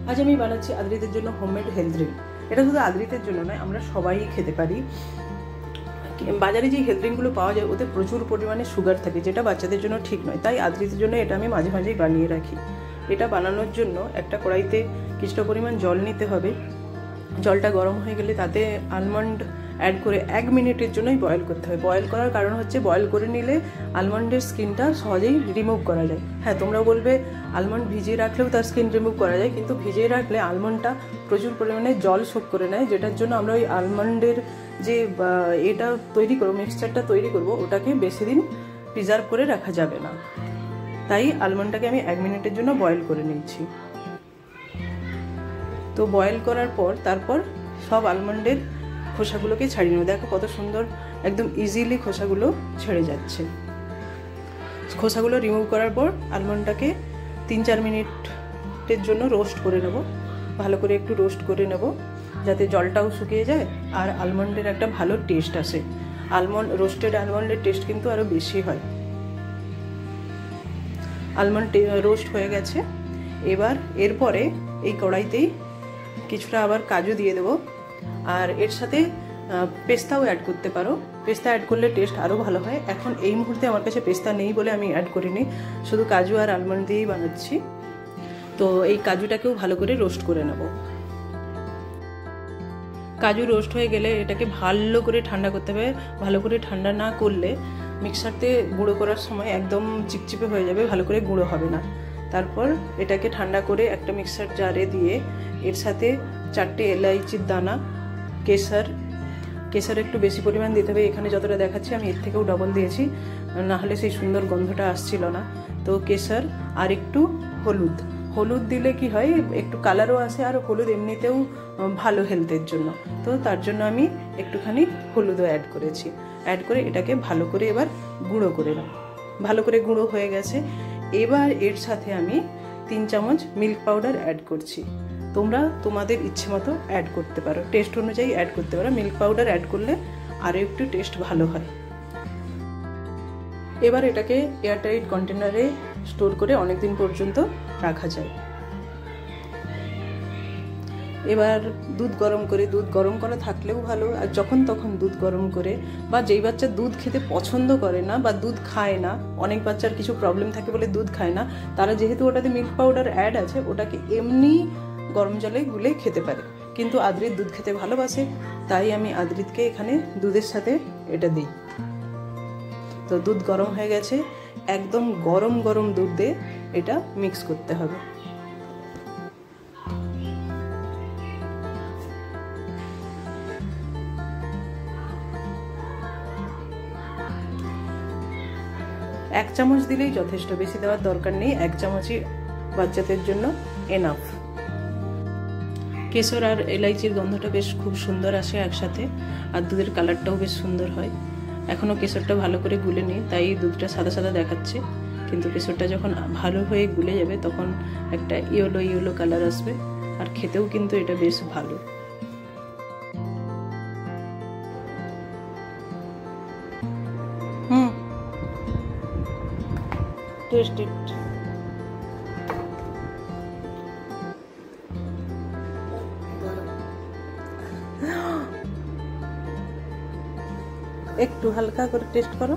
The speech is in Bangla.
আজ আমি বানাচ্ছি আদ্রিতের জন্য হোমমেড হেলথ ড্রিঙ্ক। এটা শুধু আদ্রিতের জন্য নয়, আমরা সবাই খেতে পারি। বাজারে যে হেলথ ড্রিঙ্কগুলো পাওয়া যায় ওতে প্রচুর পরিমাণে সুগার থাকে, যেটা বাচ্চাদের জন্য ঠিক নয়। তাই আদ্রিতের জন্য এটা আমি মাঝে মাঝেই বানিয়ে রাখি। এটা বানানোর জন্য একটা কড়াইতে কিছুটা পরিমাণ জল নিতে হবে। জলটা গরম হয়ে গেলে তাতে আলমন্ড অ্যাড করে 1 মিনিটের জন্যই বয়েল করতে হবে। বয়েল করার কারণ হচ্ছে বয়েল করে নিলে আলমন্ডের স্কিনটা সহজেই রিমুভ করা যায়। হ্যাঁ, তোমরা বলবে আলমন্ড ভিজিয়ে রাখলেও তার স্কিন রিমুভ করা যায়, কিন্তু ভিজিয়ে রাখলে আলমন্ডটা প্রচুর পরিমাণে জল শোক করে নেয়, যেটার জন্য আমরা ওই আলমন্ডের যে এটা তৈরি করবো, মিক্সচারটা তৈরি করবো, ওটাকে বেশি দিন প্রিজার্ভ করে রাখা যাবে না। তাই আলমন্ডটাকে আমি 1 মিনিটের জন্য বয়েল করে নিচ্ছি। তো বয়েল করার পর তারপর সব আলমন্ডের খোসাগুলোকে ছাড়িয়ে নেব। দেখো কত সুন্দর, একদম ইজিলি খোসাগুলো ছেড়ে যাচ্ছে। খোসাগুলো রিমুভ করার পর আলমন্ডটাকে 3-4 মিনিটের জন্য রোস্ট করে নেব। ভালো করে একটু রোস্ট করে নেব যাতে জলটাও শুকিয়ে যায় আর আলমন্ডের একটা ভালো টেস্ট আসে। রোস্টেড আলমন্ডের টেস্ট কিন্তু আরও বেশি হয়। আলমন্ড রোস্ট হয়ে গেছে। এবার এরপরে এই কড়াইতেই কিছুটা আবার কাজু দিয়ে দেবো, আর এর সাথে পেস্তাও অ্যাড করতে পারো। পেস্তা অ্যাড করলে টেস্ট আরও ভালো হয়। এখন এই মুহূর্তে আমার কাছে পেস্তা নেই বলে আমি অ্যাড করিনি, শুধু কাজু আর আলমন্ড দিয়েই বানাচ্ছি। তো এই কাজুটাকেও ভালো করে রোস্ট করে নেব। কাজু রোস্ট হয়ে গেলে এটাকে ভালো করে ঠান্ডা করতে হবে। ভালো করে ঠান্ডা না করলে মিক্সারতে গুঁড়ো করার সময় একদম চিপচিপে হয়ে যাবে, ভালো করে গুঁড়ো হবে না। তারপর এটাকে ঠান্ডা করে একটা মিক্সার জারে দিয়ে এর সাথে 4টে এলাইচির দানা, কেশর একটু বেশি পরিমাণ দিতে হবে। এখানে যতটা দেখাচ্ছি আমি এর থেকেও ডবল দিয়েছি, নাহলে সেই সুন্দর গন্ধটা আসছিল না। তো কেশর আর একটু হলুদ দিলে কি হয়, একটু কালারও আসে, আর হলুদ এমনিতেও ভালো হেলথের জন্য। তো তার জন্য আমি একটুখানি হলুদও অ্যাড করেছি। অ্যাড করে এটাকে ভালো করে এবার গুঁড়ো করে নাও। ভালো করে গুঁড়ো হয়ে গেছে। এবার এর সাথে আমি 3 চামচ মিল্ক পাউডার অ্যাড করছি। তোমরা তোমাদের ইচ্ছে মতো অ্যাড করতে পারো, টেস্ট অনুযায়ী অ্যাড করতে পারো। মিল্ক পাউডার অ্যাড করলে আরও একটু টেস্ট ভালো হয়। এবার এটাকে এয়ারটাইট কন্টেনারে স্টোর করে অনেক দিন পর্যন্ত রাখা যায়। এবার দুধ গরম করা থাকলেও ভালো, আর যখন তখন দুধ গরম করে, বা যেই বাচ্চা দুধ খেতে পছন্দ করে না বা দুধ খায় না, অনেক বাচ্চার কিছু প্রবলেম থাকে বলে দুধ খায় না, তারা যেহেতু ওটাতে মিল্ক পাউডার অ্যাড আছে, ওটাকে এমনি গরম জলে গুলে খেতে পারে। কিন্তু আদ্রিত দুধ খেতে ভালোবাসে, তাই আমি আদ্রিতকে এখানে দুধের সাথে এটা দিই। তো দুধ গরম হয়ে গেছে, একদম গরম গরম দুধে এটা মিক্স করতে হবে। এক চামচ দিলেই যথেষ্ট, বেশি দেওয়ার দরকার নেই। 1 চামচই বাচ্চাদের জন্য এনাফ। কেশর আর এলাইচির গন্ধটা বেশ খুব সুন্দর আসে একসাথে, আর দুধের কালারটাও বেশ সুন্দর হয়। এখনও কেশরটা ভালো করে গুলে নিই, তাই দুধটা সাদা সাদা দেখাচ্ছে, কিন্তু কেশরটা যখন ভালো হয়ে গুলে যাবে তখন একটা ইয়েলো কালার আসবে, আর খেতেও কিন্তু এটা বেশ ভালো। টেস্ট ইট। একটু হালকা করে টেস্ট করো।